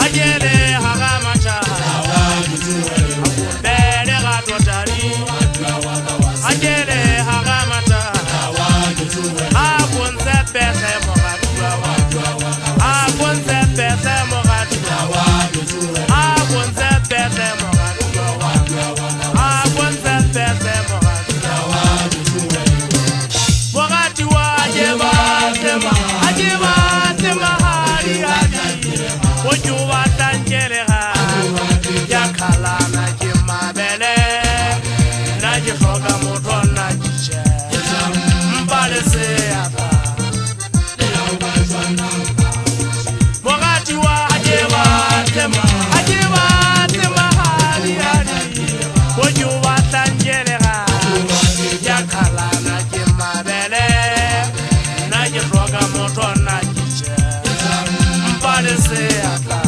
Ajele hagamata Bele gatotari Ajele hagamata Akunze pese mogatua Akunze pese mogatua Akunze pese mogatua Akunze pese mogatua Mogatua ajeba tema Ajeba tema Ojuwa tanjeleha yakala na jimabele na jifoga moto na jiche mbale seata Mogati wa ajewa tema hali Ojuwa tanjeleha yakala na jimabele na jifoga moto na jiche mbale seata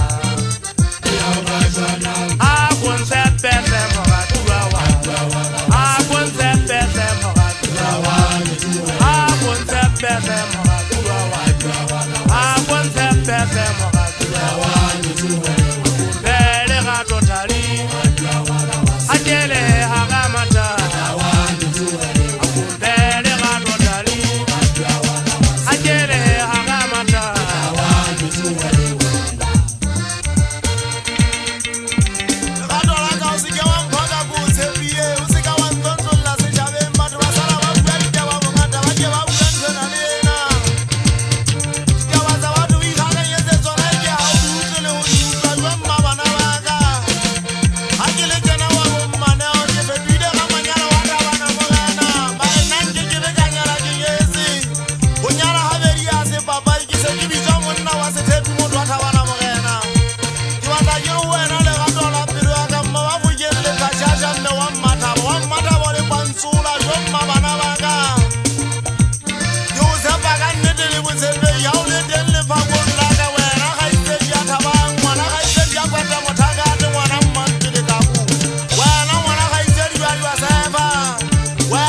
We